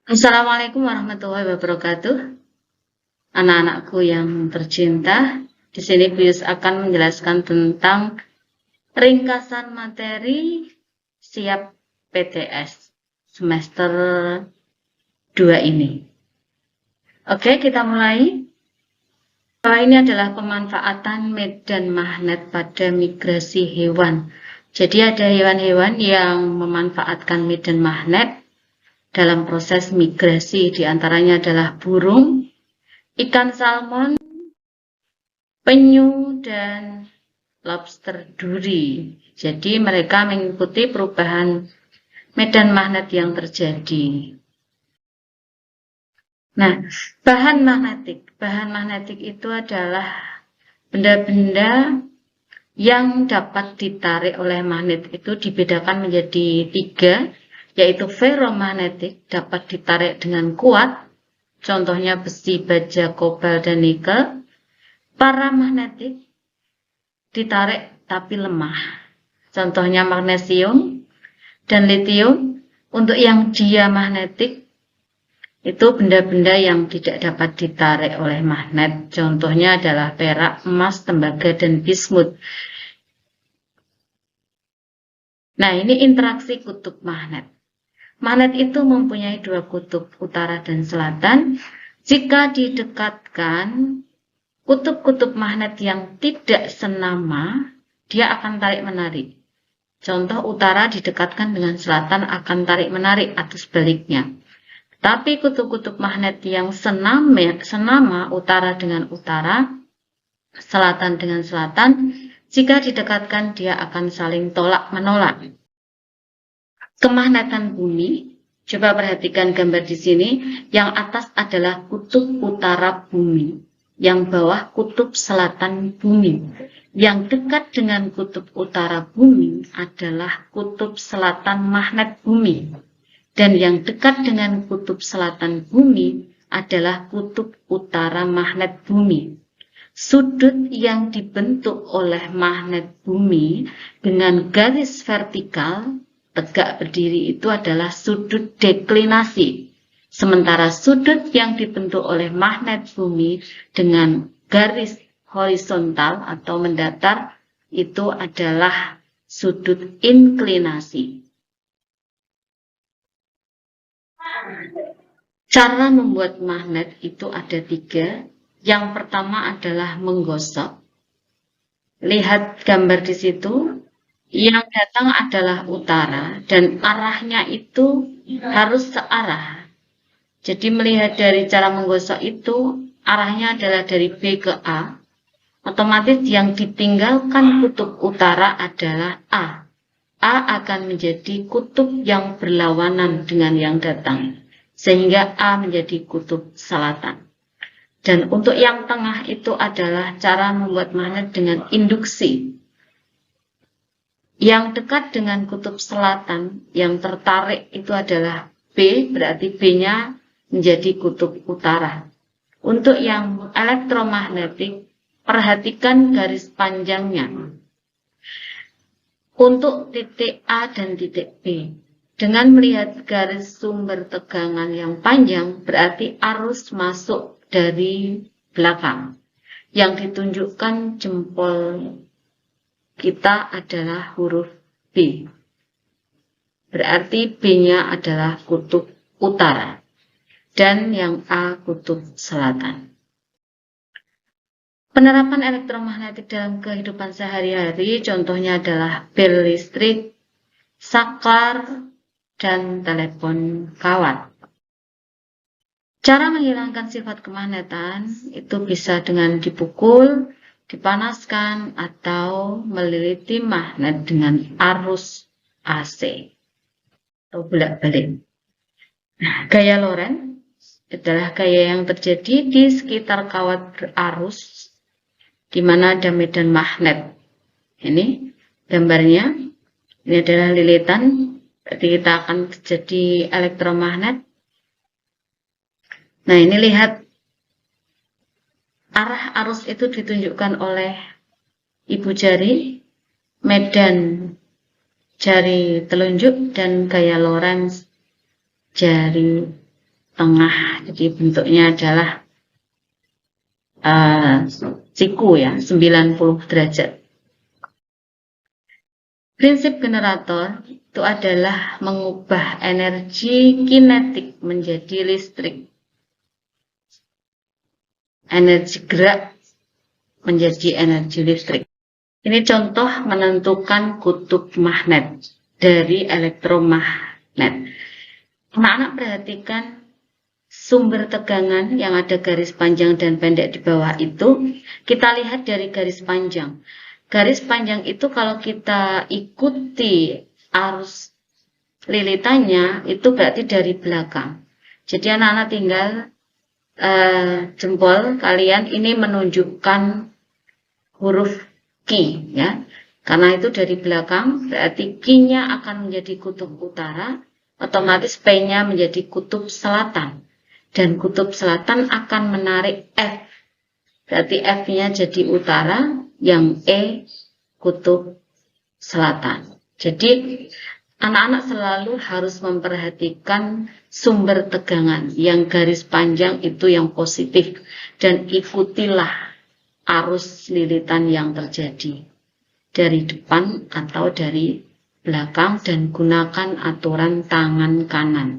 Assalamualaikum warahmatullahi wabarakatuh. Anak-anakku yang tercinta, di sini Bius akan menjelaskan tentang ringkasan materi siap PTS semester 2 ini. Oke, kita mulai. Ini adalah pemanfaatan medan magnet pada migrasi hewan. Jadi ada hewan-hewan yang memanfaatkan medan magnet dalam proses migrasi, diantaranya adalah burung, ikan salmon, penyu, dan lobster duri. Jadi mereka mengikuti perubahan medan magnet yang terjadi. Nah, bahan magnetik. Bahan magnetik itu adalah benda-benda yang dapat ditarik oleh magnet itu dibedakan menjadi 3, yaitu ferromagnetik, dapat ditarik dengan kuat, contohnya besi, baja, kobalt, dan nikel. Paramagnetik, ditarik tapi lemah, contohnya magnesium dan litium. Untuk yang diamagnetik, itu benda-benda yang tidak dapat ditarik oleh magnet, contohnya adalah perak, emas, tembaga, dan bismut. Nah, ini interaksi kutub magnet. Magnet itu mempunyai 2 kutub, utara dan selatan. Jika didekatkan kutub-kutub magnet yang tidak senama, dia akan tarik-menarik. Contoh, utara didekatkan dengan selatan akan tarik-menarik atau sebaliknya. Tapi kutub-kutub magnet yang senama, utara dengan utara, selatan dengan selatan, jika didekatkan dia akan saling tolak-menolak. Kemagnetan bumi, coba perhatikan gambar di sini. Yang atas adalah kutub utara bumi, yang bawah kutub selatan bumi. Yang dekat dengan kutub utara bumi adalah kutub selatan magnet bumi. Dan yang dekat dengan kutub selatan bumi adalah kutub utara magnet bumi. Sudut yang dibentuk oleh magnet bumi dengan garis vertikal tegak berdiri itu adalah sudut deklinasi. Sementara sudut yang dibentuk oleh magnet bumi dengan garis horizontal atau mendatar itu adalah sudut inklinasi. Cara membuat magnet itu ada 3. Yang pertama adalah menggosok. Lihat gambar di situ. Yang datang adalah utara dan arahnya itu harus searah. Jadi melihat dari cara menggosok itu, arahnya adalah dari B ke A. Otomatis yang ditinggalkan kutub utara adalah A. A akan menjadi kutub yang berlawanan dengan yang datang, sehingga A menjadi kutub selatan. Dan untuk yang tengah itu adalah cara membuat magnet dengan induksi. Yang dekat dengan kutub selatan, yang tertarik itu adalah B, berarti B-nya menjadi kutub utara. Untuk yang elektromagnetik, perhatikan garis panjangnya. Untuk titik A dan titik B, dengan melihat garis sumber tegangan yang panjang, berarti arus masuk dari belakang. Yang ditunjukkan jempol kita adalah huruf B. Berarti B-nya adalah kutub utara. Dan yang A kutub selatan. Penerapan elektromagnetik dalam kehidupan sehari-hari, contohnya adalah bel listrik, saklar, dan telepon kawat. Cara menghilangkan sifat kemagnetan itu bisa dengan dipukul, dipanaskan, atau meliliti magnet dengan arus AC atau bolak-balik. Nah, gaya Lorentz adalah gaya yang terjadi di sekitar kawat berarus di mana ada medan magnet. Ini gambarnya. Ini adalah lilitan. Berarti kita akan terjadi elektromagnet. Nah, ini lihat. Arah arus itu ditunjukkan oleh ibu jari, medan jari telunjuk, dan gaya Lorentz jari tengah. Jadi bentuknya adalah siku ya, 90 derajat. Prinsip generator itu adalah mengubah energi kinetik menjadi listrik. Energi gerak menjadi energi listrik. Ini contoh menentukan kutub magnet dari elektromagnet. Anak-anak perhatikan sumber tegangan yang ada garis panjang dan pendek di bawah itu. Kita lihat dari garis panjang. Garis panjang itu kalau kita ikuti arus lilitannya itu berarti dari belakang. Jadi anak-anak tinggal jempol kalian ini menunjukkan huruf Q ya. Karena itu dari belakang berarti Q-nya akan menjadi kutub utara, otomatis P-nya menjadi kutub selatan. Dan kutub selatan akan menarik F. Berarti F-nya jadi utara, yang E kutub selatan. Jadi anak-anak selalu harus memperhatikan sumber tegangan. Yang garis panjang itu yang positif. Dan ikutilah arus lilitan yang terjadi dari depan atau dari belakang dan gunakan aturan tangan kanan.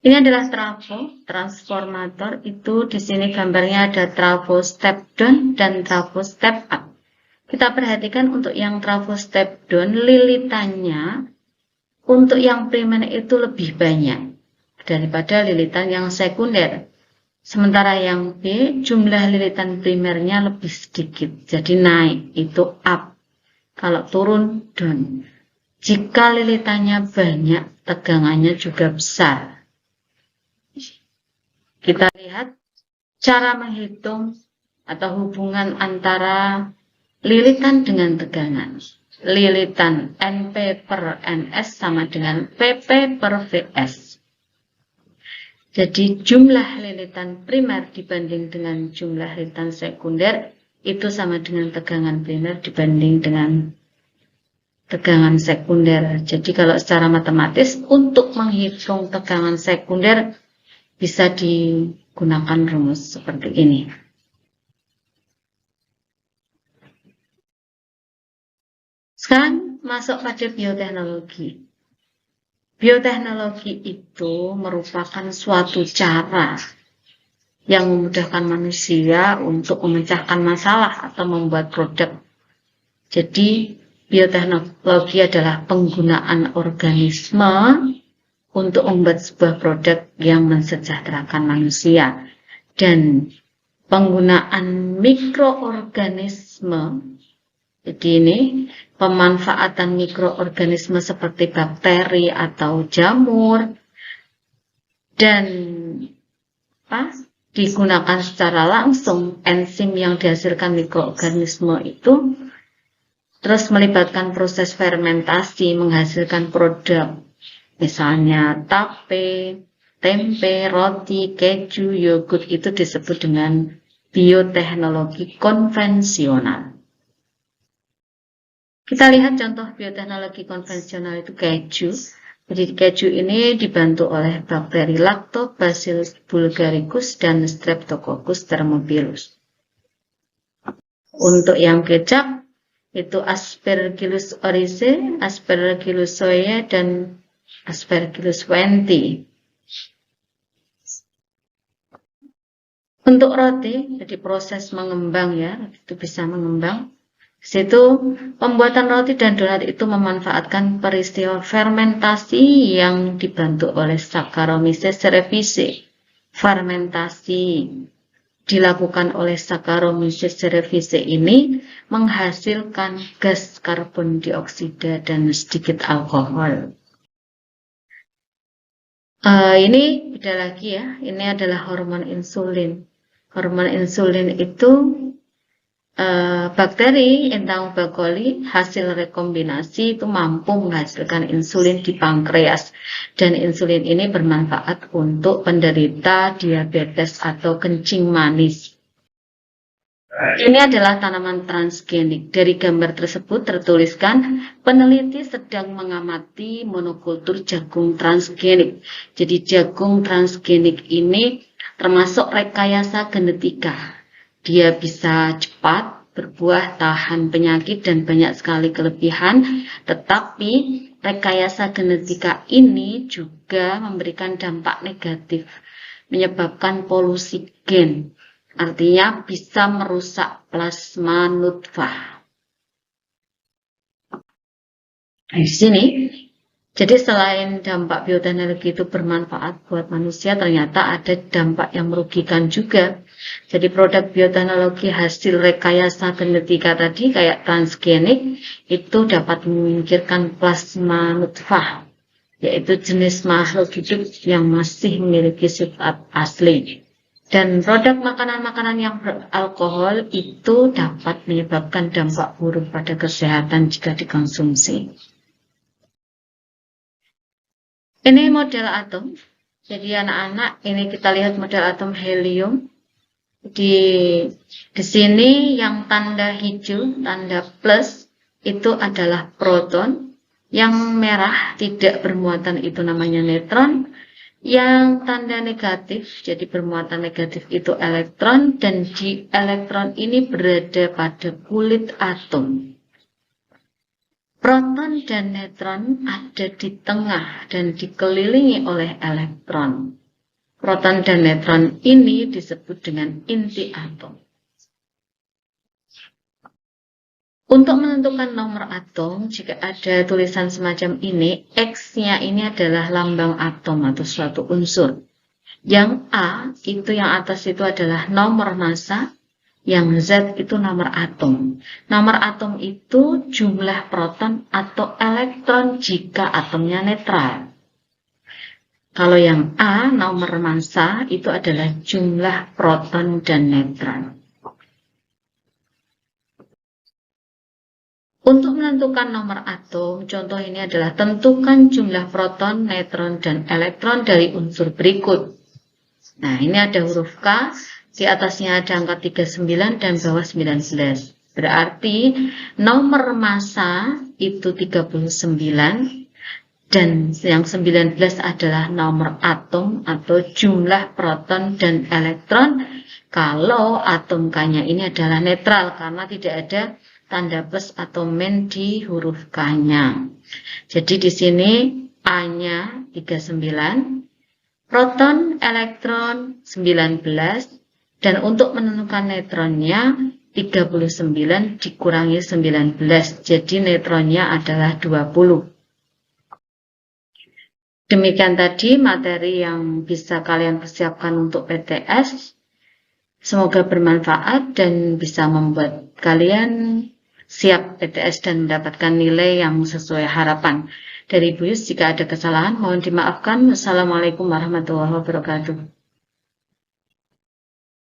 Ini adalah trafo, transformator. Itu di sini gambarnya ada trafo step down dan trafo step up. Kita perhatikan untuk yang trafo step down, lilitannya untuk yang primer itu lebih banyak daripada lilitan yang sekunder. Sementara yang B, jumlah lilitan primernya lebih sedikit. Jadi naik, itu up. Kalau turun, down. Jika lilitannya banyak, tegangannya juga besar. Kita lihat cara menghitung atau hubungan antara lilitan dengan tegangan. Lilitan NP per NS sama dengan PP per VS. Jadi jumlah lilitan primer dibanding dengan jumlah lilitan sekunder itu sama dengan tegangan primer dibanding dengan tegangan sekunder. Jadi kalau secara matematis untuk menghitung tegangan sekunder bisa digunakan rumus seperti ini. Sekarang masuk pada bioteknologi. Bioteknologi itu merupakan suatu cara yang memudahkan manusia untuk memecahkan masalah atau membuat produk. Jadi bioteknologi adalah penggunaan organisme untuk membuat sebuah produk yang mensejahterakan manusia. Dan penggunaan mikroorganisme, jadi ini pemanfaatan mikroorganisme seperti bakteri atau jamur, dan digunakan secara langsung enzim yang dihasilkan mikroorganisme itu, terus melibatkan proses fermentasi menghasilkan produk. Misalnya tape, tempe, roti, keju, yogurt itu disebut dengan bioteknologi konvensional. Kita lihat contoh bioteknologi konvensional itu keju. Jadi keju ini dibantu oleh bakteri Lactobacillus bulgaricus dan Streptococcus thermophilus. Untuk yang kecap itu Aspergillus oryzae, Aspergillus zoea, dan Aspergillus wenti. Untuk roti, jadi proses mengembang ya, itu bisa mengembang. Situ pembuatan roti dan donat itu memanfaatkan peristiwa fermentasi yang dibantu oleh Saccharomyces cerevisiae. Fermentasi dilakukan oleh Saccharomyces cerevisiae ini menghasilkan gas karbon dioksida dan sedikit alkohol. Ini beda lagi ya, ini adalah hormon insulin. Hormon insulin itu bakteri Entamoeba coli hasil rekombinasi itu mampu menghasilkan insulin di pankreas. Dan insulin ini bermanfaat untuk penderita diabetes atau kencing manis. Ini adalah tanaman transgenik. Dari gambar tersebut tertuliskan peneliti sedang mengamati monokultur jagung transgenik. Jadi jagung transgenik ini termasuk rekayasa genetika. Dia bisa cepat berbuah, tahan penyakit, dan banyak sekali kelebihan. Tetapi rekayasa genetika ini juga memberikan dampak negatif, menyebabkan polusi gen. Artinya bisa merusak plasma nutfah. Nah, di sini, jadi selain dampak bioteknologi itu bermanfaat buat manusia, ternyata ada dampak yang merugikan juga. Jadi produk bioteknologi hasil rekayasa genetika tadi kayak transgenik itu dapat menyingkirkan plasma nutfah, yaitu jenis makhluk hidup yang masih memiliki sifat asli. Dan produk makanan-makanan yang beralkohol itu dapat menyebabkan dampak buruk pada kesehatan jika dikonsumsi. Ini model atom. Jadi anak-anak, ini kita lihat model atom helium. Di sini yang tanda hijau, tanda plus, itu adalah proton. Yang merah tidak bermuatan itu namanya neutron. Yang tanda negatif, jadi bermuatan negatif itu elektron, dan di elektron ini berada pada kulit atom. Proton dan neutron ada di tengah dan dikelilingi oleh elektron. Proton dan neutron ini disebut dengan inti atom. Untuk menentukan nomor atom, jika ada tulisan semacam ini, X-nya ini adalah lambang atom atau suatu unsur. Yang A, itu yang atas itu adalah nomor massa, yang Z itu nomor atom. Nomor atom itu jumlah proton atau elektron jika atomnya netral. Kalau yang A, nomor massa, itu adalah jumlah proton dan neutron. Untuk menentukan nomor atom, contoh ini adalah tentukan jumlah proton, neutron, dan elektron dari unsur berikut. Nah, ini ada huruf K, di atasnya ada angka 39 dan bawah 19. Berarti nomor massa itu 39 dan yang 19 adalah nomor atom atau jumlah proton dan elektron. Kalau atom K-nya ini adalah netral karena tidak ada tanda plus atau min di huruf K-nya. Jadi di sini A-nya 39, proton, elektron 19, dan untuk menentukan neutronnya 39 dikurangi 19, jadi neutronnya adalah 20. Demikian tadi materi yang bisa kalian persiapkan untuk PTS. Semoga bermanfaat dan bisa membuat kalian siap PTS dan mendapatkan nilai yang sesuai harapan. Dari Bu Yus, jika ada kesalahan mohon dimaafkan. Wassalamualaikum warahmatullahi wabarakatuh.